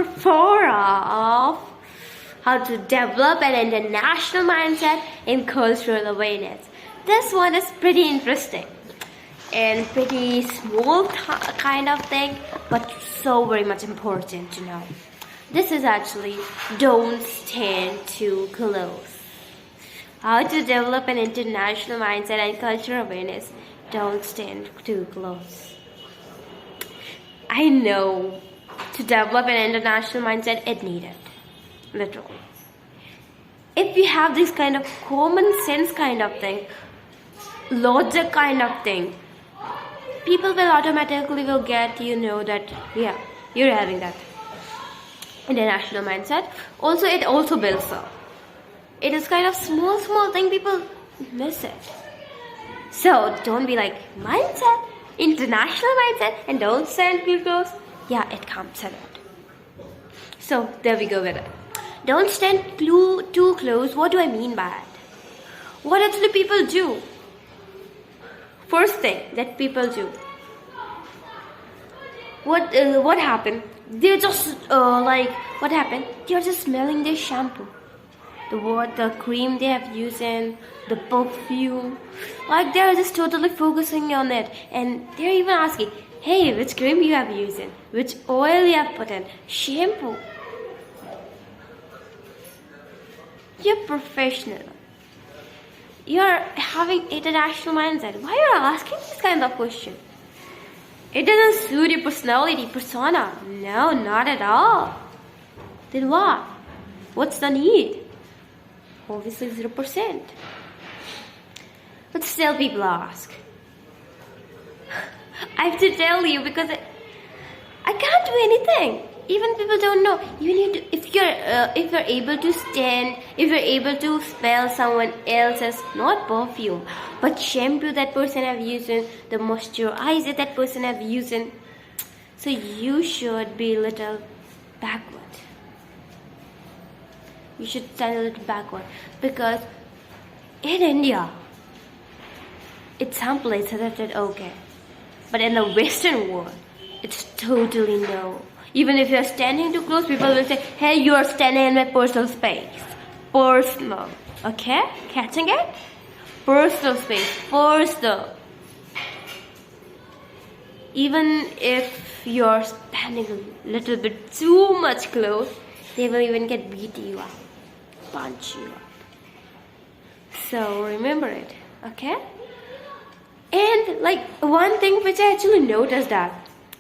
Part 4 of how to develop an international mindset in cultural awareness. This one is pretty interesting and pretty small kind of thing, but so very much important to know. This is actually don't stand too close. How to develop an international mindset and cultural awareness. Don't stand too close. I know to develop an international mindset, it needed. Literally. If you have this kind of common sense kind of thing, logic kind of thing, people will automatically will get that yeah, you're having that international mindset. Also, it also builds up. It is kind of small thing, people miss it. So don't be like mindset, international mindset, and don't stand too close. Yeah, it comes at it. So there we go with it. Don't stand too close. What do I mean by it? What actually people do? First thing that people do. What happened? They're just what happened? They're just smelling their shampoo, the cream they have used, in the perfume. Like they're just totally focusing on it, and they're even asking, "Hey, which cream you have used in? Which oil you have put in? Shampoo." You're professional. You're having international mindset. Why are you asking this kind of question? It doesn't suit your personality, persona. No, not at all. Then what? What's the need? Obviously 0%. But still people ask. I have to tell you because I can't do anything. Even people don't know. You need to, if you're able to stand, if you're able to smell someone else's, not perfume, but shampoo that person have used, the moisturizer that person have used, so you should be a little backward. You should stand a little backward, because in India, it's some places that it's okay, but in the Western world, it's totally no. Even if you're standing too close, people will say, "Hey, you're standing in my personal space." Personal. Okay? Catching it? Personal space. Personal. Even if you're standing a little bit too much close, they will even get beat you up. Punch you up. So remember it. Okay? And one thing which I actually noticed that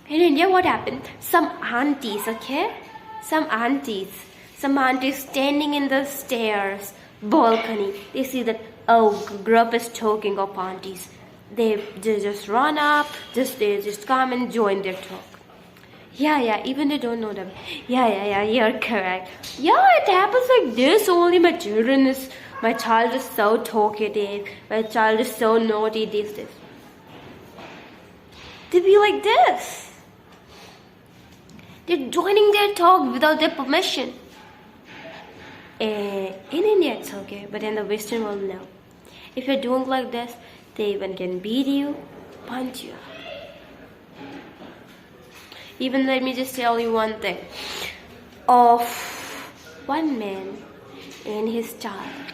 in India, what happened? Some aunties standing in the stairs, balcony. They see that, group is talking of aunties. They just run up, they just come and join their talk. Yeah, even they don't know them. Yeah, you're correct. Yeah, it happens like this only. My child is so talkative. My child is so naughty, this. They be like this. They're joining their talk without their permission. In India, it's okay, but in the Western world, no. If you're doing like this, they even can beat you, punch you. Even let me just tell you one thing. Of one man and his child.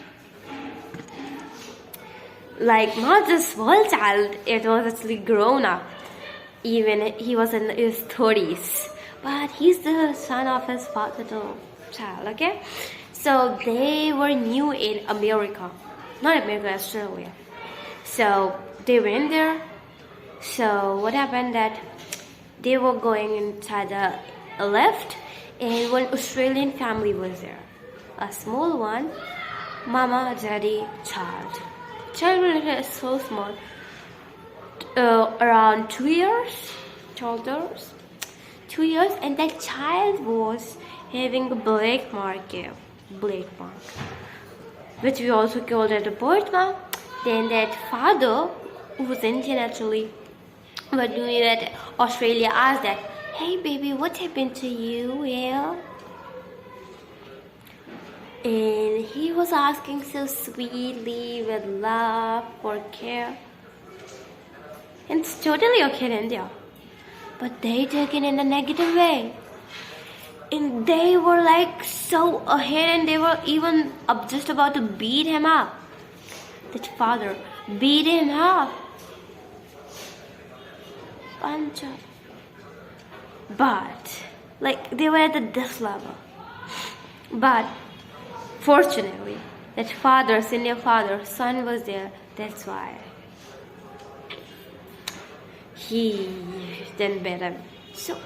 Not just one child, it was actually grown up. Even he was in his 30s. But he's the son of his little child, okay? So they were new in America. Not America, Australia. So they went there. So what happened that they were going inside the lift, and one Australian family was there. A small one, mama, daddy, child. Child is so small. Around 2 years, shoulders. 2 years, and that child was having a black mark, which we also called it a birthmark. Then that father, who was Indian actually, but doing that, Australia asked that, "Hey baby, what happened to you?" Yeah. And he was asking so sweetly, with love, for care. And it's totally okay in India. But they take it in a negative way. And they were like so ahead, and they were even just about to beat him up. That father beat him up. Bunch of. But like they were at this level. But fortunately, that father, senior father, son was there. That's why he didn't beat him. So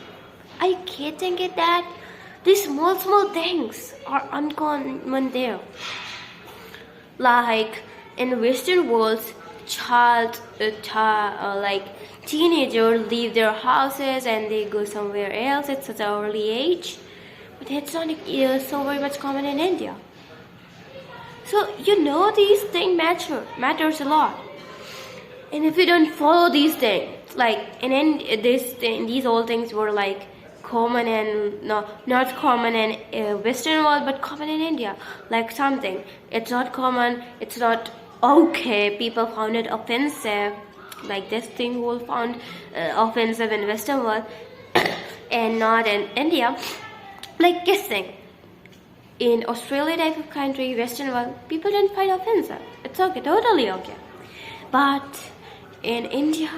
I getting it that these small things are uncommon there. Like in Western worlds, like teenagers leave their houses and they go somewhere else at such an early age. But it's not so very much common in India. So these things matters a lot. And if you don't follow these things, like these old things were like common and not common in Western world, but common in India. Like something, it's not common, it's not okay. People found it offensive. Like this thing was found offensive in Western world and not in India. Like kissing. In Australia type of country, Western world, people didn't find offensive. It's okay, totally okay. But in India,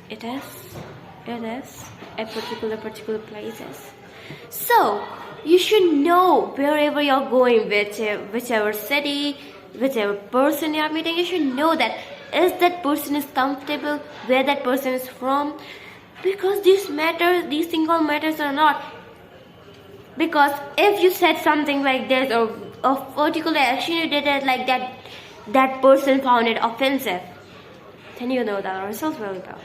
it is at particular places. So you should know wherever you're going, whichever city, whichever person you're meeting, you should know that is that person is comfortable, where that person is from, because these things all matters or not. Because if you said something like this, or a particular action you did it like that person found it offensive, then you know that results will go.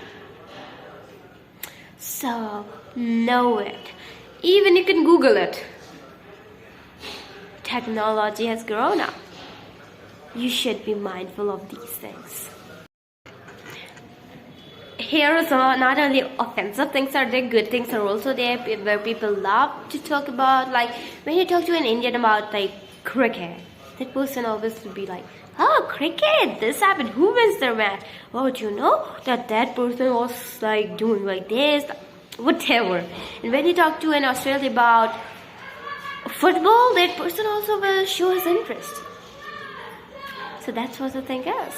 So know it. Even you can Google it. Technology has grown up. You should be mindful of these things. Here is not only offensive things are there, good things are also there where people love to talk about. Like when you talk to an Indian about like cricket, that person always will be like, oh, cricket, this happened, who wins their match? Oh, do you know that person was like doing like this, whatever. And when you talk to an Australian about football, that person also will show his interest. So that's what the thing is.